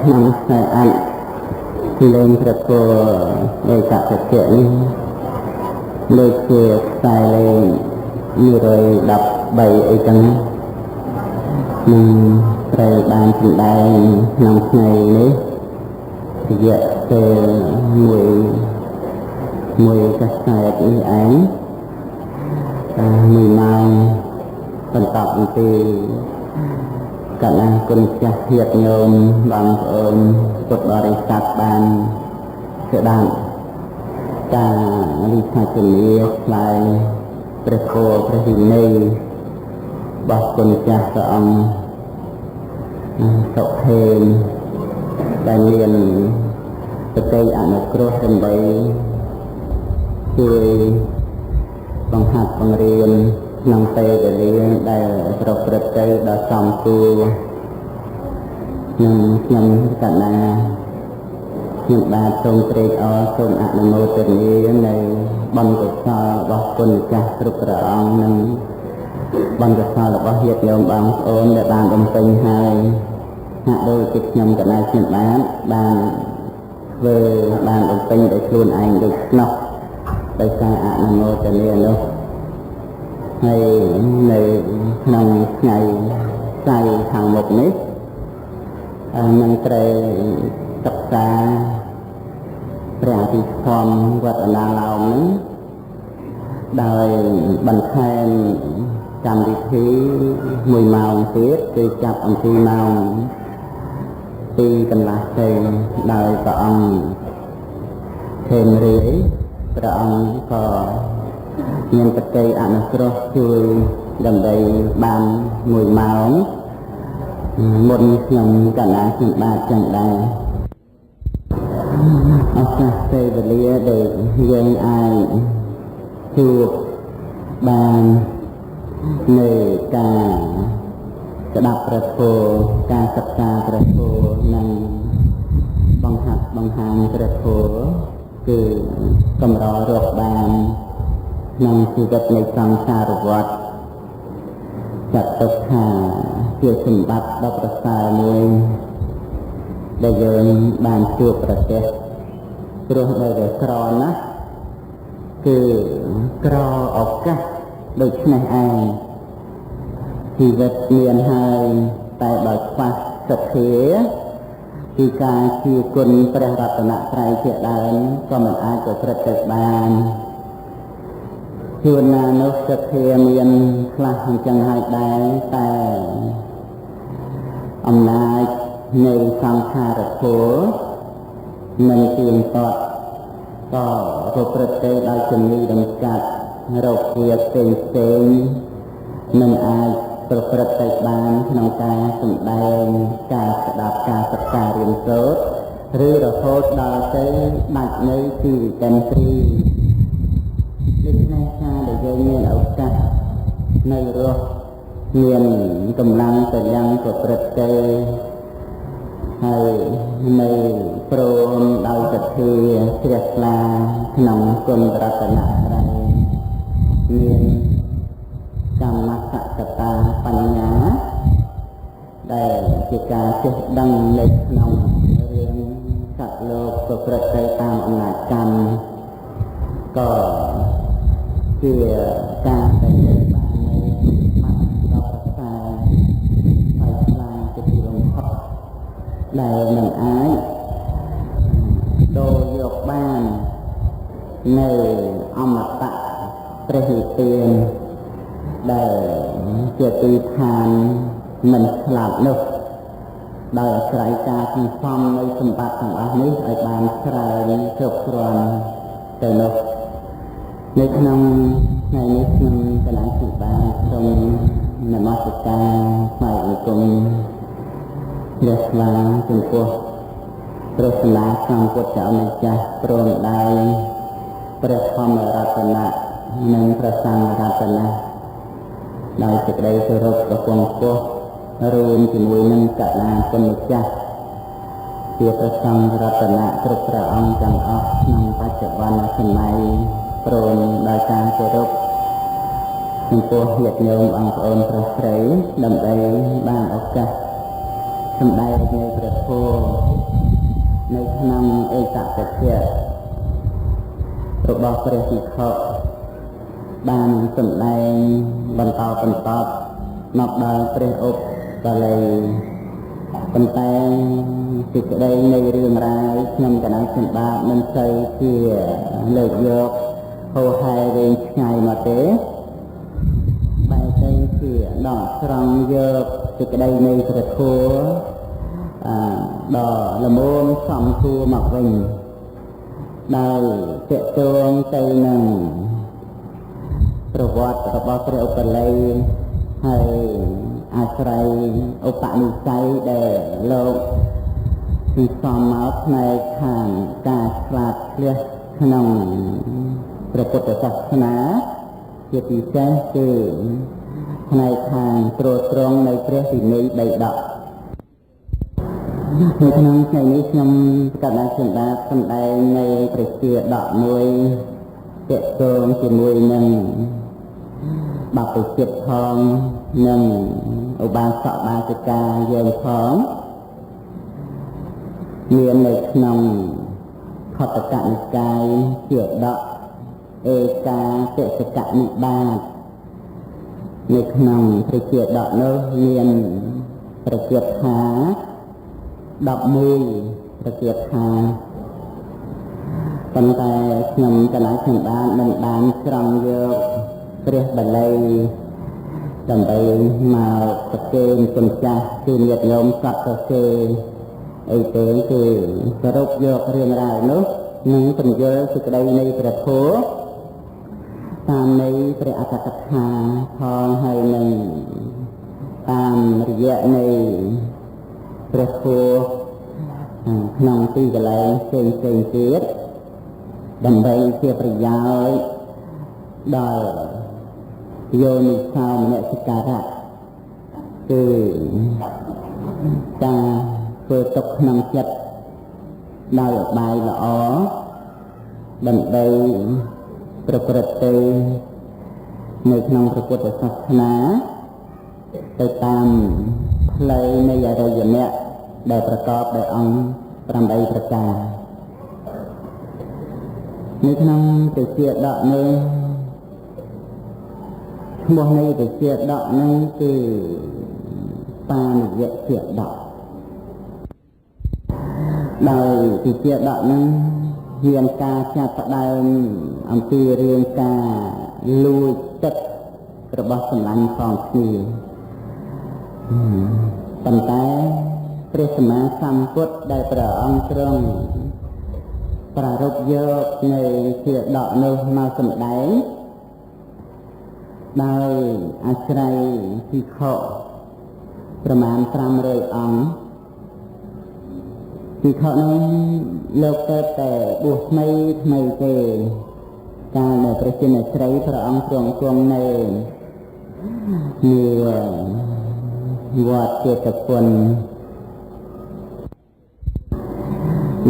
ក្នុងខ្សែអាចលេងប្រគល់នៃកសិកម្មនេះលើកជាខ្សែលេង113អីចឹងនឹងត្រូវបានសម្ដែងក្នុងថ្ងៃនេះរយៈពេលមួយកសែតនេះឯង1ម៉ោងបន្តអំពីកណ្ដាលគុណចាស់ញាតិញោមបងប្អូនពុទ្ធបរិស័ទបានស្ដាប់ការវិសាជនីផ្លែព្រះគោព្រះវិន័យរបស់គុណចាស់ព្រះអង្គសុខេមដែលមានបតីអនុគ្រោះដើម្បីជួយបង្ហាត់បង្រៀនក្នុងពេលវេលាដែលប្រព្រឹត្តទៅដល់សំគួរខ្ញុំកណ្ដាខ្ញុំបាទសូមត្រេកអរសូមអនុមោទនានៅបុណ្យកុសលរបស់គុណចាស់គ្រប់ព្រះអង្គនិងបុណ្យកុសលរបស់ញាតិញោមបងប្អូនដែលបានបំពេញហើយហាក់ដូចជាខ្ញុំកណ្ដាខ្ញុំបានធ្វើបានបំពេញដោយខ្លួនឯងដូចនោះដោយការអនុមោទនានោះហើយនៅក្នុងថ្ងៃស្អែកខាងមុខនេះនឹងត្រូវសិក្សាព្រះអភិធម្មវត្តណាឡោមនេះដោយបន្ថែមកម្មវិធី1ម៉ោងទៀតគឺចាប់អំពីម៉ោង2កន្លះទៅដោយព្រះអង្គធេមរាយព្រះអង្គក៏មានបតីអនុគ្រោះជួយដើម្បីបាន1ម៉ោងមុនខ្ញុំកណ្ដាលខ្ញុំបាទចឹងដែរឱកាសពេលវេលាដែលយើងអាចជួបបាននៅការស្ដាប់ព្រះធម៌ការសិក្សាព្រះធម៌និងបង្ហាត់បង្ហាញព្រះធម៌គឺកម្ររកបានក្នុងជីវិតនៃសង្សារវដ្តចាត់ទុកថាជាសម្បត្តិដ៏ប្រសើរមួយដែលយើងបានជួបប្រទះព្រោះដែលវាក្រណាស់គឺក្រឱកាសដូចនេះឯងជីវិតមានហើយតែបើខ្វះសទ្ធាពីការជាគុណព្រះរតនត្រ័យជាដើមក៏មិនអាចប្រព្រឹត្តទៅបានជួនណានោះសទ្ធាមានខ្លះអញ្ចឹងហើយដែរតែអំណាចនៃសង្ខារធម៌មិនទៀងទាត់ក៏ប្រព្រឹត្តទៅដោយជំងឺដង្កាត់រោគវាផ្សេងមិនអាចប្រព្រឹត្តទៅបានក្នុងការសម្ដែងការស្ដាប់ការសិក្សារៀនសូត្រឬរហូតដល់ទៅដាច់នៅជីវិតន្ទ្រីដូច្នេះការដែលយើងមានឱកាសនៅរស់មានកម្លាំងទៅយ៉ាងប្រព្រឹត្តទៅហើយនៅព្រមដោយសទ្ធាជ្រះថ្លាក្នុងគុណរតនត្រ័យមានកម្មសកតាបញ្ញាដែលជាការចេះដឹងនៅក្នុងរឿងសត្វលោកប្រព្រឹត្តទៅតាមអំណាចកម្មក៏ជាការដែលយើងបាននៅបាត់ដល់ប្រសើរហើយខ្លាំងជាទីបំផុតដែលមិនអាចដូរយកបាននៅអមតៈព្រះនិព្វានដែលជាទីឋានមិនស្លាប់នោះដោយអាស្រ័យការសន្សំនៃសម្បត្តិទាំងអស់នេះឲ្យបានច្រើនគ្រប់គ្រាន់ទៅនោះនៅក្នុងថ្ងៃនេះខ្ញុំកណ្ដាលជាបានសូមនមស្ការថ្វាយបង្គំជ្រះថ្លាចំពោះព្រះសម្មាសម្ពុទ្ធម្ចាស់ព្រមដែរព្រះធម្មរតនៈនិងព្រះសង្ឃរតនៈដោយសេចក្តីគោរពប្រពងពោះរួមជាមួយនឹងកណ្ដាលគុណម្ចាស់ជាព្រះសង្ឃរតនៈគ្រប់ព្រះអង្គទាំងអស់ក្នុងបច្ចុប្បន្នសម័យព្រមដោយការគោរពចំពោះញាតិញោមបងប្អូនប្រុសស្រីដើម្បីបានឱកាស សម្ដែងនៃព្រះធម៌នៅក្នុងអេកតភៈរបស់ព្រះភិក្ខុបានសម្ដែងបន្តមកដល់ព្រះឧបបាលីប៉ុន្តែសេចក្តីនៃរឿងរ៉ាវក្នុងកណ្ដាលសម្បាតមិនសូវជាលើកយកហោហែវែងឆ្ងាយមកទេបែរទៅជាដកស្រង់យកសេចក្តីនៃព្រះធម៌ដ៏ល្មមសំគួរមកវិញដោយទាក់ទងទៅនឹងប្រវត្តិរបស់ព្រះឧបល័យហើយអាស្រ័យឧបនិស្ស័យដែលលោកពីសំមកផ្នែកខាងការឆ្លាតឆ្លៀសក្នុងព្រះពុទ្ធសាសនាជាពិសេសគឺផ្នែកខាងត្រួតត្រងនៃព្រះវិន័យ3ដកនៅក្នុងថ្ងៃនេះខ្ញុំកណ្ដាលសម្ដាប់សម្ដែងនៃព្រះជាដកមួយទាក់ទងជាមួយនឹងបព្វជិតផងនិងឧបាសកបាសិកាយើងផងមាននៅក្នុងខត្តកនិកាយជាដកអេកាទិសកនិបាតនៅក្នុងព្រះជាដកនោះមានព្រះជាថា11ព្រះជាថាប៉ុន្តែខ្ញុំកណ្ដាលខ្ញុំបានស្រង់យកព្រះបាលីដើម្បីមកប្រគេនគុណចាស់គឺញាតិញោមសត្វសរសេរអីទៅគឺសរុបយករឿងរ៉ាវនោះនិងពន្យល់សេចក្តីនៃព្រះធម៌តាមនៃព្រះអត្ថកថាផងហើយនឹងតាមរយៈនៃព្រះធម៌ក្នុងទីកន្លែងផ្សេងទៀតដើម្បីជាប្រយោជន៍ដល់យោនិសោមនសិការៈគឺការធ្វើទុកក្នុងចិត្តដោយឧបាយល្អដើម្បីប្រព្រឹត្តទៅនៅក្នុងព្រះពុទ្ធសាសនាទៅតាមផ្លូវនៃអរិយមគ្គដែលប្រកបដោយអង្គ8ប្រការនៅក្នុងព្រះជាដកនេះឈ្មោះនៃព្រះជាដកនេះគឺបាណយជាដកដោយព្រះជាដកនេះមានការចាប់ផ្ដើមអំពីរឿងការលួចទឹករបស់សម្លាញ់ផងគ្នាប៉ុន្តែព្រះសម្មាសម្ពុទ្ធដែលព្រះអង្គទ្រង់ប្រារព្ធយកនៅជាដកនោះមកសម្ដែងដោយអាស្រ័យភិក្ខុប្រមាណ500អង្គភិក្ខុនោះលោកទៅតែបួសថ្មីទេកាលដែលព្រះចិនស្រីព្រះអង្គទ្រង់គង់នៅវត្តចេតពុន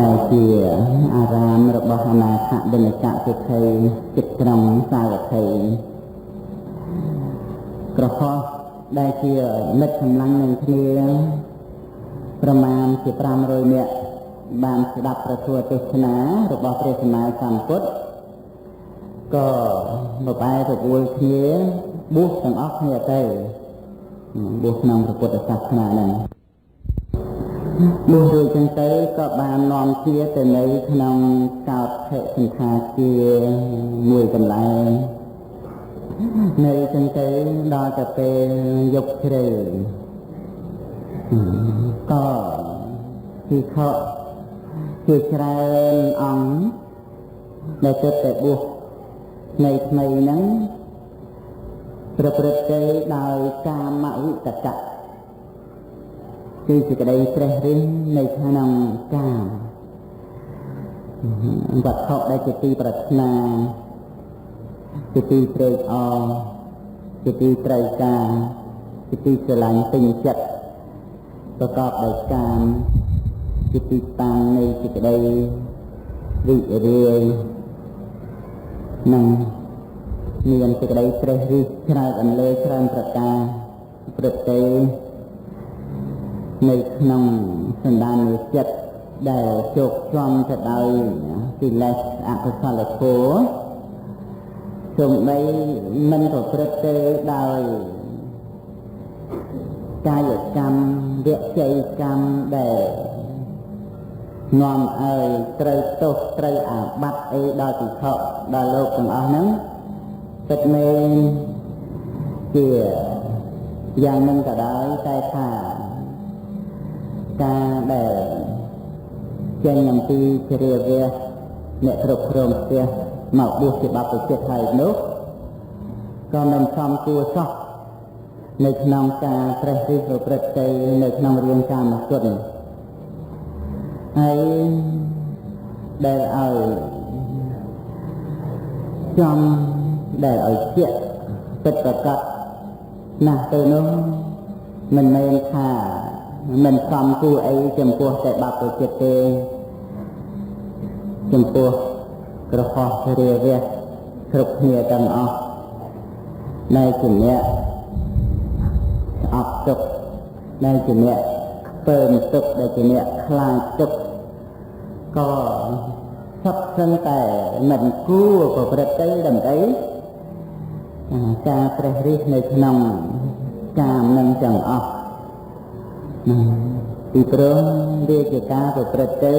ដែលជាអារាមរបស់អនាថបិណកសិទ្ធិចិត្តក្រុងសាវត្ថីក្រហមដែលជាមិត្តកម្លាំងនឹងគ្នាប្រមាណជា500នាក់បានស្ដាប់ព្រះធម៌ទេសនារបស់ព្រះសម្មាសម្ពុទ្ធក៏មកបែរទៅវល់គ្នាបួសទាំងអស់គ្នាទៅបួសក្នុងព្រះពុទ្ធសាសនាហ្នឹងបួសរួចចឹងទៅក៏បាននាំជាទៅនៅក្នុងកោដ្ឋិសន្តាគារមួយកន្លែងនៅចឹងទៅដល់តែពេលយប់ជ្រៅក៏ភិក្ខុជាច្រើនអង្គដែលទើបតែបួសថ្មីហ្នឹងប្រព្រឹត្តទៅដោយកាមវិតកៈគឺសេចក្តីត្រេះរិះនៅក្នុងកាមវត្ថុដែលជាទីប្រាថ្នាជាទីត្រេកអរជាទីត្រូវការជាទីស្រឡាញ់ពេញចិត្តប្រកបដោយកាមជាទីតាំងនៃសេចក្តីរីករាយនិងមានសេចក្តីត្រេះរិះច្រើនអន្លើច្រើនប្រការព្រឹកទៅ ในក្នុងសន្តានចិត្តដែលជោគជាំទៅដោយកិលេសអកុសលធម៌សូម្បីមិនប្រព្រឹត្តទៅដោយកាយកម្មវចីកម្មដែលនាំឲ្យត្រូវទោសត្រូវអាបត្តិអីដល់ពិខុដល់លោកទាំងអស់ហ្នឹងពិតមែនជាយ៉ាងនឹងក៏ដោយតែថាការដែលចេញអំពីជ្រាវៈអ្នកគ្រប់គ្រងផ្ទះមកបួសជាបព្វជិតហើយនោះក៏មិនសមគួរសោះនៅក្នុងការត្រេះរិះប្រព្រឹត្តទៅនៅក្នុងរឿងកាមគុណហើយដែលឲ្យចំដែលឲ្យជាពិតប្រកបណាស់ទៅនោះមិនមែនថាមិនសមគួរអីចំពោះតែបព្វជិតទេចំពោះក្រហមរាវៈគ្រប់គ្នាទាំងអស់ដែលជាអ្នកស្អប់ទុកដែលជាអ្នកពើមទុកដែលជាអ្នកខ្លាចទុកក៏សុទ្ធសឹងតែមិនគួរប្រព្រឹត្តទៅដើម្បីការត្រេះរិះនៅក្នុងកាមនឹងទាំងអស់ពីព្រោះវាជាការប្រព្រឹត្តទៅ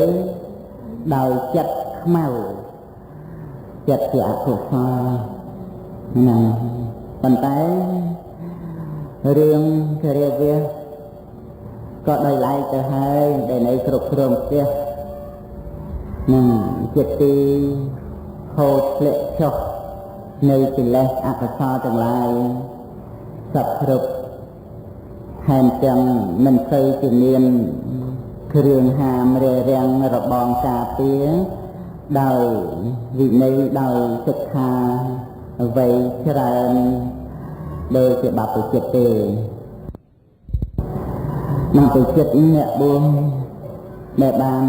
ដោយចិត្តខ្មៅចិត្តជាអកុសលណាប៉ុន្តែរឿងជារាវៈក៏ដោយឡែកទៅហើយដែលនៅគ្រប់គ្រងផ្ទះនឹងចិត្តទីហូតធ្លាក់ចុះនៅកិលេសអកុសលទាំងឡាយសពគ្រប់ហេតុចឹងមិនសូវជាមានគ្រឿងហាមរារាំងរបងការពារដោយវិន័យដោយសិក្ខាអ្វីច្រើនដោយជាបព្វជិតទេបព្វជិតអ្នកបួសដែលបាន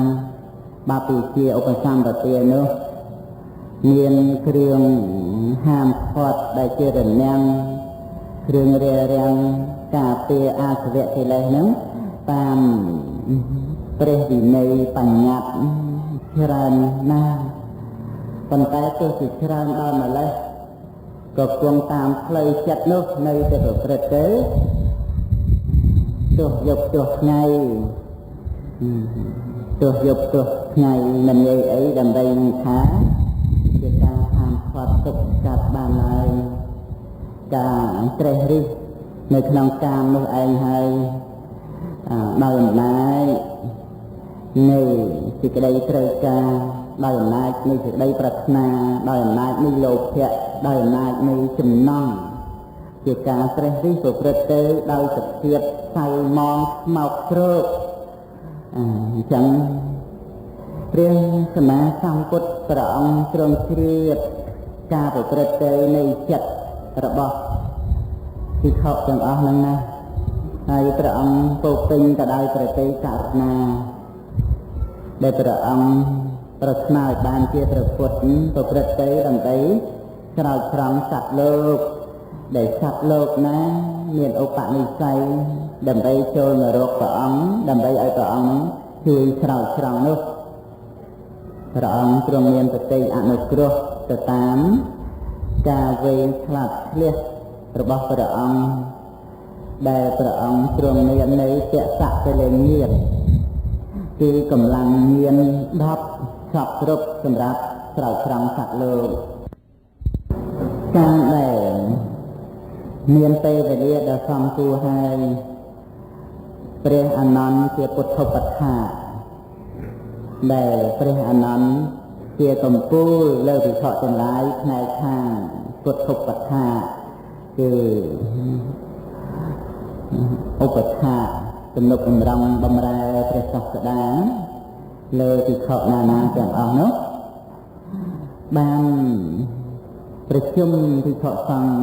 បព្វជាឧបសម្បទានោះមានគ្រឿងហាមឃាត់ដែលជារនាំងគ្រឿងរារាំងការពារអាសវៈកិលេសហ្នឹងតាមព្រះវិន័យបញ្ញត្តិច្រើនណាស់ប៉ុន្តែទោះជាច្រើនដល់ម្លេះក៏គង់តាមផ្លូវចិត្តនោះនៅតែប្រព្រឹត្តទៅទោះយកទោះថ្ងៃទោះយកទោះថ្ងៃមិននិយាយអីដើម្បីនឹងថាជាការហាមឃាត់ទុកកាត់បានហើយការត្រេះរិះនៅក្នុងកាមនោះឯងហើយដោយអំណាចនៃសេចក្តីត្រូវការដោយអំណាចនៃសេចក្តីប្រាថ្នាដោយអំណាចនៃលោភៈដោយអំណាចនៃចំណង់ជាការត្រេះរិះប្រព្រឹត្តទៅដោយសភាពសៅមងស្មោកគ្រោកអញ្ចឹងព្រះសម្មាសម្ពុទ្ធព្រះអង្គទ្រង់ជ្រាបការប្រព្រឹត្តទៅនៃចិត្តរបស់ភិក្ខុទាំងអស់ហ្នឹងណាហើយព្រះអង្គពោពេញទៅដោយព្រះតីករុណាដែលព្រះអង្គប្រស្នាឲ្យបានជាព្រះពុទ្ធប្រព្រឹត្តទៅដើម្បីស្រោចស្រង់សត្វលោកដែលសត្វលោកណាមានឧបនិស្ស័យដើម្បីចូលនរកព្រះអង្គដើម្បីឲ្យព្រះអង្គជួយស្រោចស្រង់នោះព្រះអង្គទ្រង់មានបតីអនុគ្រោះទៅតាមការវេស្លាប់ឆ្លៀសរបស់ព្រះអង្គដែលព្រះអង្គទ្រង់មាននៅតសៈពលញាតគឺកម្លាំងមាន10សពគ្រប់សម្រាប់ស្រោចស្រង់សត្វលោកការដែលមានពេលវេលាដ៏សមគួរហើយព្រះអានន្ទជាពុទ្ធឧបដ្ឋាកដែលព្រះអានន្ទជាកម្ពូលលើវិខទាំងឡាយផ្នែកខាងពុទ្ធឧបដ្ឋាកគឺឧបដ្ឋាកទំនុកបំរុងបំរើព្រះសាស្តាលើវិខណានាទាំងអស់នោះបានប្រជុំវិខសង្ឃ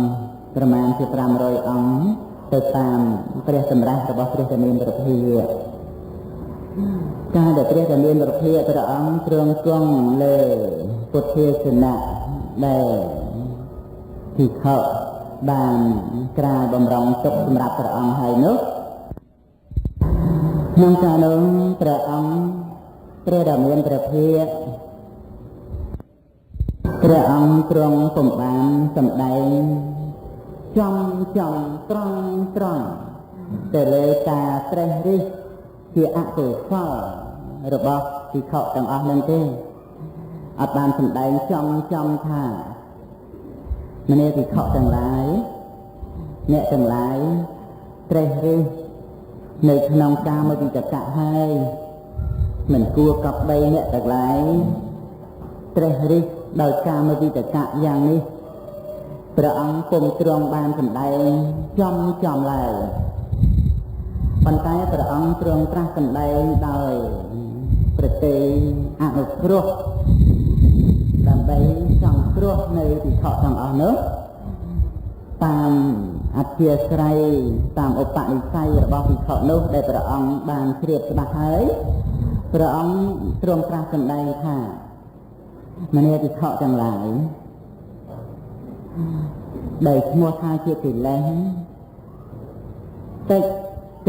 ប្រមាណជា500អង្គទៅតាមព្រះសម្រាប់របស់ព្រះរាមាប្រភាការដែលព្រះរាមាប្រភាព្រះអង្គទ្រង់គង់លើពុទ្ធាសនៈដែលភិក្ខុបានក្រាលបំរុងទុកសម្រាប់ព្រះអង្គហើយនោះ ក្នុងការនោះព្រះអង្គព្រះដ៏មានព្រះភិក្ខព្រះអង្គទ្រង់ពុំបានសម្ដែងចំត្រង់ទៅលើការត្រេះរិះជាអកុសលរបស់ភិក្ខុទាំងអស់នឹងទេអត់បានសម្ដែងចំថាមនាភិក្ខុទាំងឡាយអ្នកទាំងឡាយត្រេះរិះនៅក្នុងកាមវិតកៈហើយមិនគួរកប់បីអ្នកទាំងឡាយត្រេះរិះដោយកាមវិតកៈយ៉ាងនេះព្រះអង្គពុំទ្រង់បានសម្ដែងចំឡើយប៉ុន្តែព្រះអង្គទ្រង់ត្រាស់សម្ដែងដោយប្រតិអនុគ្រោះដើម្បីសង្គ្រោះនៅភិក្ខុទាំងអស់នោះតាមអធិស្ឋ័យតាមឧបនិស្ស័យរបស់ភិក្ខុនោះដែលព្រះអង្គបានជ្រាបច្បាស់ហើយព្រះអង្គទ្រង់ត្រាស់សម្ដែងថាមនាភិក្ខុទាំងឡាយដែលឈ្មោះថាជាកិលេសតិច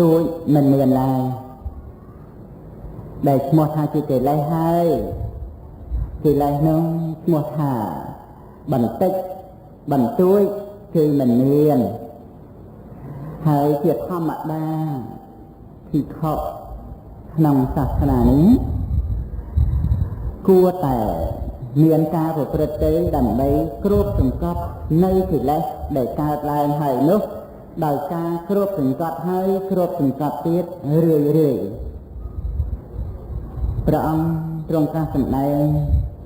តួចមិនមានឡើយដែលឈ្មោះថាជាកិលេសហើយកិលេសនោះឈ្មោះថាបន្តិចបន្តួចគឺមិនមានហើយជាធម្មតាភិក្ខុក្នុងសាសនានេះគួរតែមានការប្រព្រឹត្តទៅដើម្បីគ្របសង្កត់នៅកិលេសដែលកើតឡើងហើយនោះដោយការគ្របសង្កត់ហើយគ្របសង្កត់ទៀតរឿយព្រះអង្គទ្រង់ត្រាស់សម្ដែង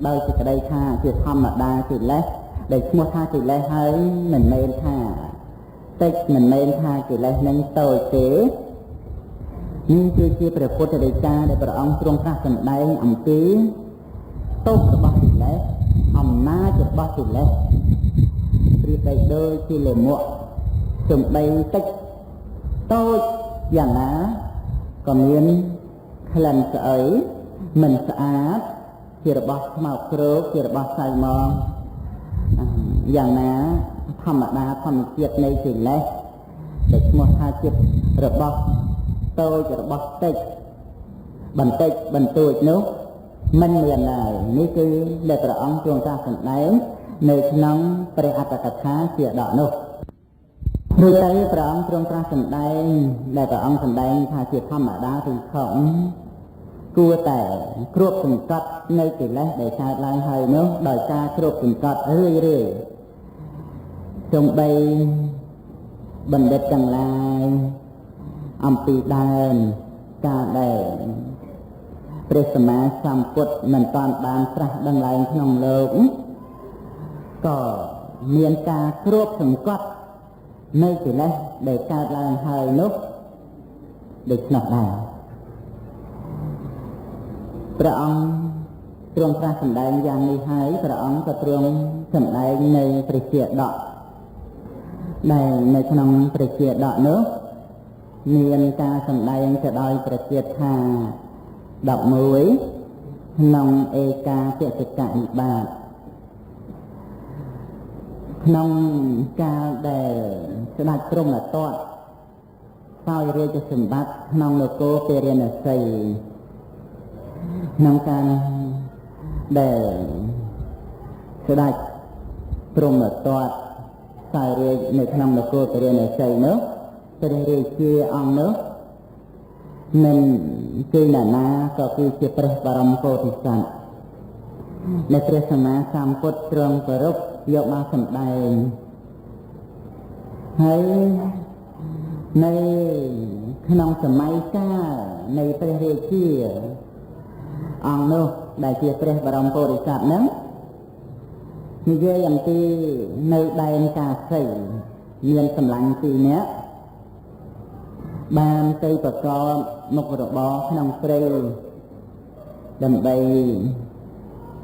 ដោយសេចក្តីថាជាធម្មតាកិលេសដែលឈ្មោះថាកិលេសហើយមិនមែនថាតិចមិនមែនថាកិលេសនឹងតូចទេនេះគឺជាព្រះពុទ្ធដីកាដែលព្រះអង្គទ្រង់ត្រាស់សម្ដែងអំពីទោសរបស់កិលេសអំណាចរបស់កិលេសប្រៀបបីដូចជាលាមកសំបីតិចតូចយ៉ាងណាក៏មានក្លិនស្អុយមិនស្អាតជារបស់ស្មោកគ្រោកជារបស់សៅហ្មងយ៉ាងណាធម្មតាធម្មជាតិនៃកិលេសដែលឈ្មោះថាចិត្តរបស់តូចរបស់តិចបន្តិចបន្តួចនោះមិនមានឡើយនេះគឺដែលព្រះអង្គទ្រង់ត្រាស់សម្ដែងនៅក្នុងព្រះអត្តកថាជាដកនោះឬទៅព្រះអង្គទ្រង់ត្រាស់សម្ដែងដែលព្រះអង្គសម្ដែងថាជាធម្មតាឬខំគួរតែគ្របសង្កត់នៅកិលេសដែលកើតឡើងហើយនោះដោយការគ្របសង្កត់រឿយសំបីបណ្ឌិតទាំងឡាយអំពីដើមការដែលព្រះសម្មាសម្ពុទ្ធមិនតាន់បានត្រាស់ដឹងឡើងក្នុងលោកក៏មានការគ្របសង្កត់នៅកិលេសដែលកើតឡើងហើយនោះដូច្នោះដែរព្រះអង្គទ្រង់ត្រាស់សម្ដែងយ៉ាងនេះហើយព្រះអង្គក៏ទ្រង់សម្ដែងនៅព្រះជាដកដែលនៅក្នុងព្រះជាដកនោះមានការសម្ដែងទៅដោយព្រះទៀតថា11ក្នុងឯកាទិកនិបាតក្នុងកាលដែលស្ដេចព្រហ្មទត្តសោយរាជសម្បត្តិក្នុងនគរពារាណសីក្នុងការដែលស្ដេចព្រហ្មទត្តសោយរាជនៅក្នុងនគរពារាណសីនោះព្រះរាជាអង្គនោះមិនគឺណានាក៏គឺជាព្រះបរមពោធិសត្វដែលព្រះសម្មាសម្ពុទ្ធទ្រង់គោរពយកមកសម្ដែងហើយនៅក្នុងសម័យកាលនៃព្រះរាជាអង្គនោះដែលជាព្រះបរមពោធិសត្វហ្នឹងនិយាយអំពីនៅដែនកាសីមានសម្លាញ់ពីរនាក់បានទៅប្រកបមុខរបរក្នុងព្រៃដើម្បី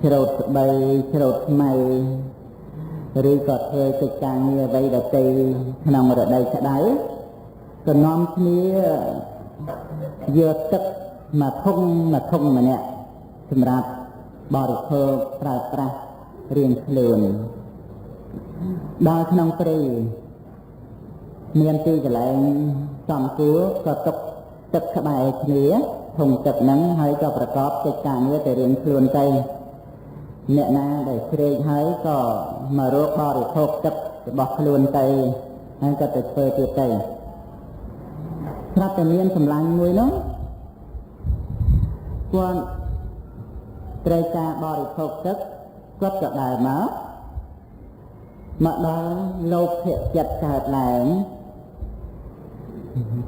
ច្រូតស្បៃច្រូតស្មៅឬក៏ធ្វើកិច្ចការងារអ្វីដទៃក្នុងរដូវក្តៅក៏នាំគ្នាយកទឹកមកធុងម្នាក់សម្រាប់បរិភោគប្រើប្រាស់រៀងខ្លួនដល់ក្នុងព្រៃមានទីកន្លែងសំគួរក៏ទុក ទឹកក្បែរគ្នាធុងទឹកហ្នឹងហើយក៏ប្រកបកិច្ចការងារទៅរៀងខ្លួនទៅអ្នកណាដែលស្រេកហើយក៏មករកបរិភោគទឹករបស់ខ្លួនទៅហើយក៏ទៅធ្វើទៀតទៅស្រាប់តែមានកម្លាំងមួយនោះគាត់ត្រូវការបរិភោគទឹកគាត់ក៏ដើរមកដល់លោភៈចិត្តកើតឡើង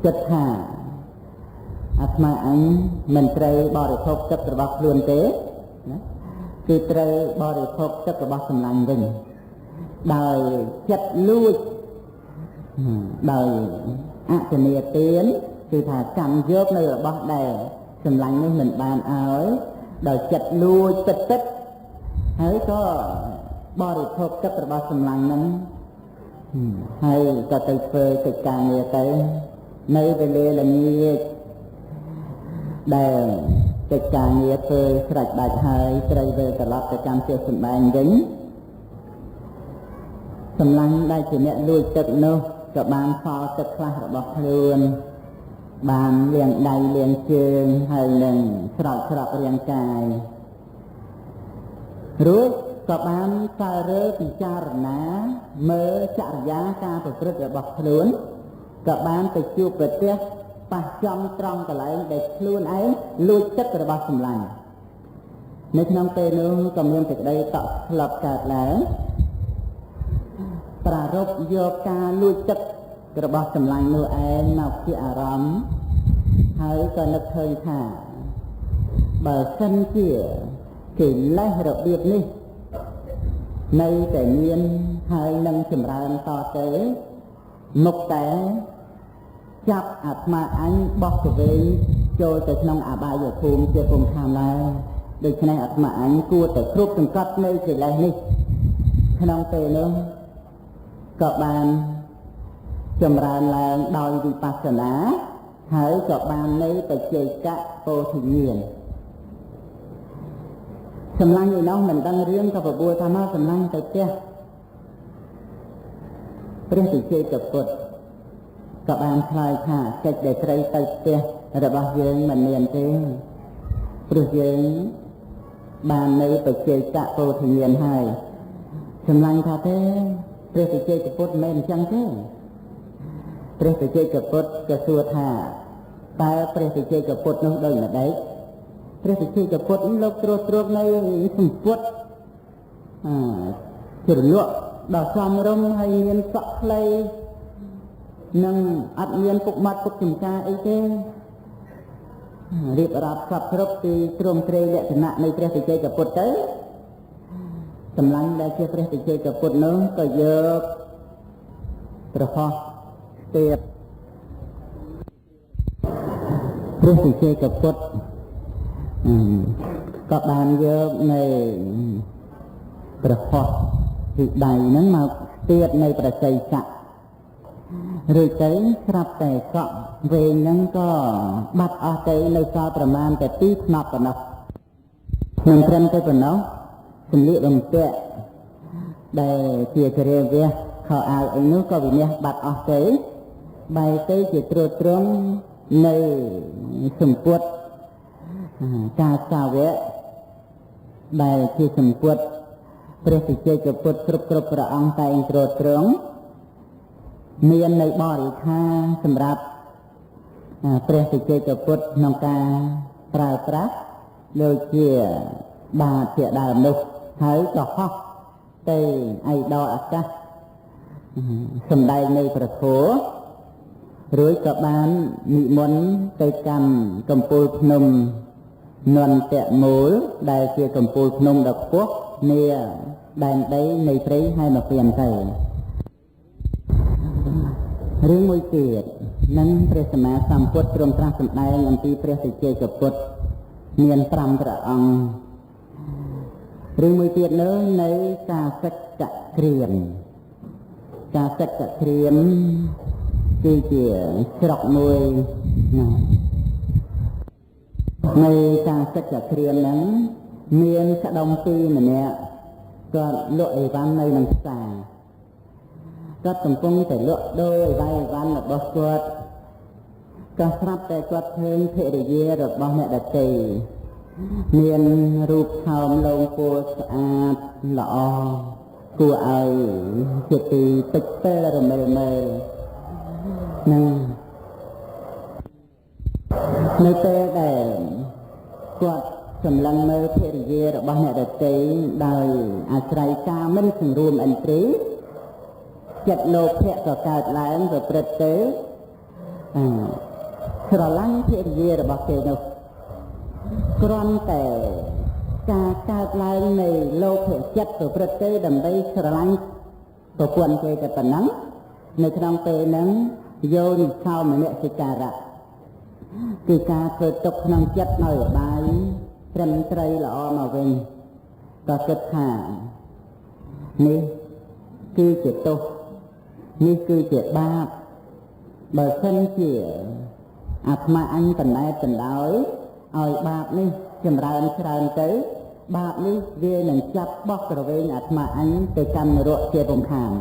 ចិត្តថាអាត្មាអញមិនត្រូវបរិភោគទឹករបស់ខ្លួនទេណាគឺត្រូវបរិភោគទឹករបស់សម្លាញ់វិញដោយចិត្តលួចដោយអចនាទានគឺថាកម្មយកនៅរបស់ដែលសម្លាញ់នេះមិនបានឲ្យដោយចិត្តលួចទឹកហើយក៏បរិភោគទឹករបស់សម្លាញ់ហ្នឹងហើយក៏ទៅធ្វើកិច្ចការងារទៅនៅវេលាល្ងាចដែលកិច្ចការងារធ្វើស្រេចដាច់ហើយត្រូវវិលត្រឡប់ទៅកម្មជាសម្បែងវិញសម្លាញ់ដែលជាអ្នកលួចទឹកនោះក៏បានផលទឹកខ្លះរបស់ខ្លួនបានលាងដៃលាងជើងហើយនឹងស្រោចស្រពរាងកាយរួចក៏បានកើរើពិចារណាមើលចរិយាការប្រព្រឹត្តរបស់ខ្លួនក៏បានទៅជួបប្រទះប៉ះចំត្រង់កន្លែងដែលខ្លួនឯងលួចទឹករបស់សម្លាញ់នៅក្នុងពេលនោះក៏មានសេចក្តីតក់ស្លុតកើតឡើងប្រារព្ធយកការលួចទឹករបស់សម្លាញ់នោះឯងមកជាអារម្មណ៍ហើយក៏នឹកឃើញថាបើសិនជាកិលេសរបៀបនេះនៅតែមានហើយនឹងចម្រើនតទៅមុខតែចាប់អាត្មាអញបោះទៅវិញចូលទៅក្នុងអបាយភូមិជាពុំខានឡើយដូច្នេះអាត្មាអញគួរតែគ្រប់សង្កត់នៅកិលេសនេះក្នុងពេលនោះក៏បានចម្រើនឡើងដោយវិបស្សនាហើយក៏បាននៅបច្ចេកពោធិញ្ញាណសម្លាញ់ឯនោះមិនដឹងរឿងក៏បបួលថាមកសម្លាញ់ទៅផ្ទះព្រះវិជ័យកពុទ្ធក៏បានឆ្លើយថាកិច្ចដែលត្រូវទៅផ្ទះរបស់យើងមិនមានទេព្រោះយើងបាននៅបច្ចេកពោធិញ្ញាណហើយសម្លាញ់ថាទេព្រះវិជ័យកពុទ្ធមិនមែនអញ្ចឹងទេព្រះវិជ័យកពុទ្ធក៏សួរថាតើព្រះវិជ័យកពុទ្ធនោះដូចម្ដេចព្រះវិជ័យកពុទ្ធលោកត្រួតនៅសម្ពុតជ្រលក់ដល់សំរុំហើយមានសក់ខ្លីនឹងអត់មានពុកមាត់ពុកចំការអីទេរៀបរាប់សពគ្រប់ពីទ្រង់ទ្រេលក្ខណៈនៃព្រះវិជ័យកពុទ្ធទៅសម្លាញ់ដែលជាព្រះវិជ័យកពុទ្ធនោះក៏យកប្រហោះទៀតព្រះវិជ័យកពុទ្ធក៏បានយកនៅប្រហោះពីដៃហ្នឹងមកទៀតនៅប្រស័យស័ករួចទៅស្រាប់តែកក់វែងហ្នឹងក៏បាត់អស់ទៅនៅសល់ប្រមាណតែ2ថ្នប់ប៉ុណ្ណោះមិនត្រឹមតែប៉ុណ្ណោះសម្លៀកបំពាក់ដែលជាគ្រាវះខោអាវអីនោះក៏វិនាសបាត់អស់ទៅបែរទៅជាត្រួតត្រងនៅសម្ពុតការសាវកដែលជាសម្ពុតព្រះវិជ័យកពុទ្ធគ្រប់ព្រះអង្គតែងត្រួតត្រងមាននៅបរិខាសម្រាប់ព្រះវិជ័យកពុទ្ធក្នុងការប្រើប្រាស់ដូចជាបាតជាដើមនោះហើយក៏ហោះទៅឯដកអាកាសសម្ដែងនៃព្រះធម៌រួចក៏បាននិមន្តទៅកាន់កំពូលភ្នំនន្តមូលដែលជាកំពូលភ្នំដ៏ខ្ពស់នាដែនដីនៃព្រៃហេមពាន្តទៅរឿងមួយទៀតនឹងព្រះសម្មាសម្ពុទ្ធទ្រង់ត្រាស់សម្ដែងអំពីព្រះវិជ័យកពុទ្ធមាន5ព្រះអង្គរឿងមួយទៀតនោះនៅកាសិកគ្រាមកាសិកគ្រាមគឺជាស្រុកមួយនៅកាសិកគ្រាមហ្នឹងមានក្ដុំ2ម្នាក់គាត់លក់អីវ៉ាន់នៅក្នុងផ្សារគាត់កំពុងតែលក់ដូរអីវ៉ាន់របស់គាត់ ក៏ស្រាប់តែគាត់ឃើញភរិយារបស់អ្នកដទៃមានរូបថោមលងពណ៌ស្អាតល្អគួរឲ្យជាទីទឹកពេលរមែលមែលនឹងនៅពេលដែលគាត់សម្លឹងមើលភរិយារបស់អ្នកដទៃដោយអាស្រ័យការមិនសង្រួមឥន្ទ្រីចិត្តលោភៈក៏កើតឡើងប្រព្រឹត្តទៅស្រឡាញ់ភរិយារបស់គេនោះគ្រាន់តែការកើតឡើងនៃលោភៈចិត្តប្រព្រឹត្តទៅដើម្បីស្រឡាញ់ប្រពន្ធគេតែប៉ុណ្ណឹងនៅក្នុងពេលហ្នឹងយោនិសោមនសិការៈគឺការធ្វើទុកក្នុងចិត្តដោយបាយត្រឹមត្រូវល្អមកវិញក៏គិតថានេះគឺជាទោសនេះគឺជាបាបបើសិនជាអាត្មាអញបណ្ដែតបណ្ដោយឲ្យបាបនេះចម្រើនច្រើនទៅបាបនេះវានឹងចាប់បោះក្រវែងអាត្មាអញទៅកាន់នរកជារំខាន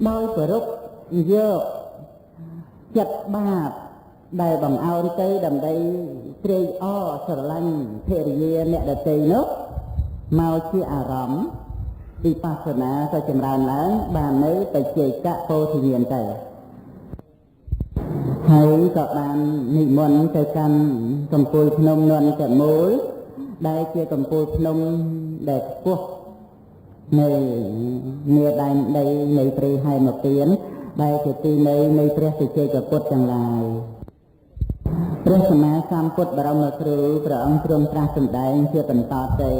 ដោយប្ររុកយកចិត្តបាបដែលបង្អោនទៅដើម្បីត្រេកអរស្រឡាញ់ភរិយាអ្នកដទៃនោះមកជាអារម្មណ៍វិបស្សនាក៏ចម្រើនឡើងបាននៅបច្ចេកពោធិញ្ញាណទៅហើយក៏បាននិមន្តទៅកាន់កំពូលភ្នំនន្តមូលដែលជាកំពូលភ្នំដែលខ្ពស់នៅនាដែនដីនៃព្រៃហែមពានដែលជាទីនៃព្រះសិជេកពុទ្ធទាំងឡាយព្រះសម្មាសម្ពុទ្ធបរមគ្រូព្រះអង្គទ្រង់ត្រាស់សម្ដែងជាបន្តទៅ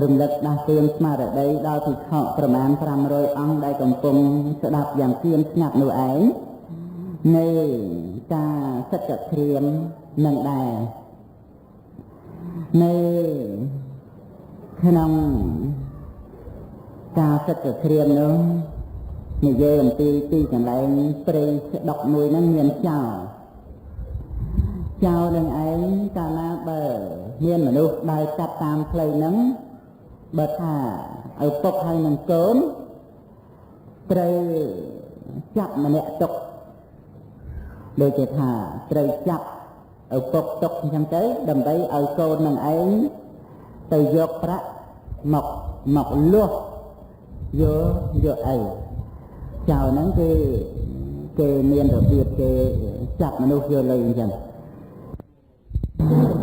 រំលឹកដាស់តឿនស្មារតីដល់ភិក្ខុប្រមាណ500អង្គដែលកំពុងស្ដាប់យ៉ាងគៀនស្ងាត់នោះឯងនៃការសិទ្ធិគ្រាមនឹងដែរនៅក្នុងការសិទ្ធិគ្រាមនោះនិយាយអំពីទីកន្លែងព្រៃស្ដុកមួយហ្នឹងមានចោលនឹងឯងកាលណាបើមានមនុស្សដើរកាត់តាមផ្លូវហ្នឹងបើថាឪពុកហើយនឹងកូនត្រូវចាប់ម្នាក់ទុកដូចជាថាត្រូវចាប់ឪពុកទុកអញ្ចឹងទៅដើម្បីឲ្យកូននឹងឯងទៅយកប្រាក់មកលាស់យកអីចៅហ្នឹងគឺគេមានរបៀបគេចាប់មនុស្សយកលុយអញ្ចឹង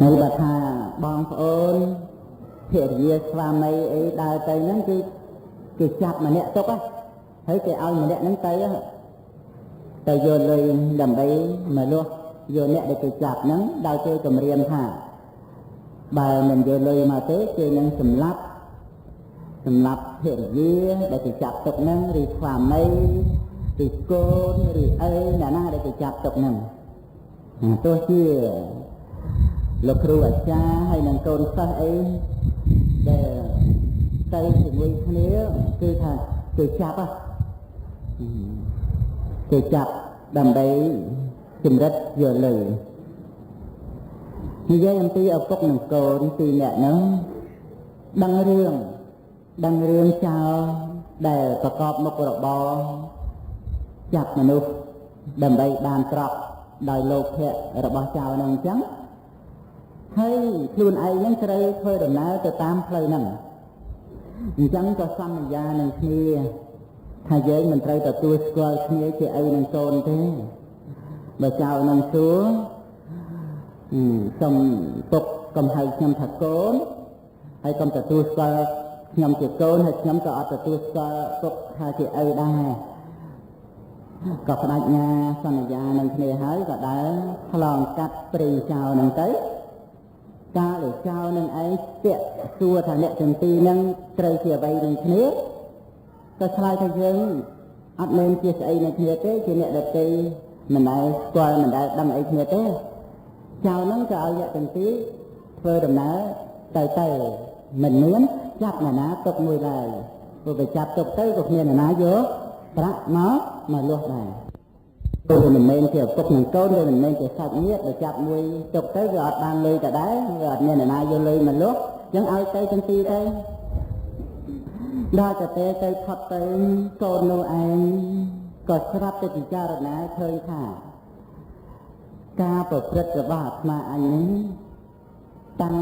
ហើយបើថាបងប្អូនភរិយាស្វាមីអីដើរទៅហ្នឹងគឺគេចាប់ម្នាក់ទុកហើយគេឲ្យម្នាក់ហ្នឹងទៅយកលុយដើម្បីមកលាស់យកអ្នកដែលគេចាប់ហ្នឹងដោយគេគម្រាមថាបើមិនយកលុយមកទេគេនឹងសម្លាប់ភរិយាដែលគេចាប់ទុកហ្នឹងឬស្វាមីឬកូនឬអីអ្នកណាដែលគេចាប់ទុកហ្នឹងទោះជាលោកគ្រូអាចារ្យហើយនឹងកូនសិស្សអីដែលទៅជាមួយគ្នាគឺថាគេចាប់ដើម្បីជំរិតយកលុយនិយាយអំពីឪពុកនិងកូនពីរនាក់ហ្នឹងដឹងរឿងចោលដែលប្រកបមុខរបរចាប់មនុស្សដើម្បីបានទ្រព្យដោយលោភៈរបស់ចោលហ្នឹងអញ្ចឹងហើយខ្លួនឯងហ្នឹងត្រូវធ្វើដំណើរទៅតាមផ្លូវហ្នឹងអញ្ចឹងក៏សន្យានឹងគ្នាថាយើងមិនត្រូវទទួលស្គាល់គ្នាជាឪនិងកូនទេបើចៅនឹងសួរសូមពុកកុំហៅខ្ញុំថាកូនហើយកុំទទួលស្គាល់ខ្ញុំជាកូនហើយខ្ញុំក៏អត់ទទួលស្គាល់ពុកថាជាឪដែរក៏បដិញ្ញាសន្យានឹងគ្នាហើយក៏ដើរឆ្លងកាត់ព្រៃចៅនឹងទៅកាលដែលចៅនឹងឯងពាក់សួរថាអ្នកទាំងពីរនឹងត្រូវជាអ្វីនឹងគ្នាក៏ឆ្លើយថាយើងអត់មែនជាស្អីនឹងគ្នាទេជាអ្នកដទៃមិនដែលស្គាល់មិនដែលដឹងអីគ្នាទេចៅនឹងក៏ឲ្យអ្នកទាំងពីរធ្វើដំណើរទៅមិនមានចាប់អ្នកណាទុកមួយឡើយព្រោះទៅចាប់ទុកទៅក៏គ្មានអ្នកណាយកប្រាក់មកលាស់ដែរព្រោះមិនមែនជាឪពុកនិងកូនឬមិនមែនជាសាច់ញាតិដែលចាប់មួយទុកទៅវាអត់បានលុយទៅដែរវាអត់មានអ្នកណាយកលុយមកលាស់អញ្ចឹងឲ្យទៅទាំងពីរទៅដល់តែទៅថត់ទៅកូននោះឯងក៏ស្រាប់តែពិចារណាឃើញថា ការប្រព្រឹត្តរបស់អាត្មាអញនេះតាំង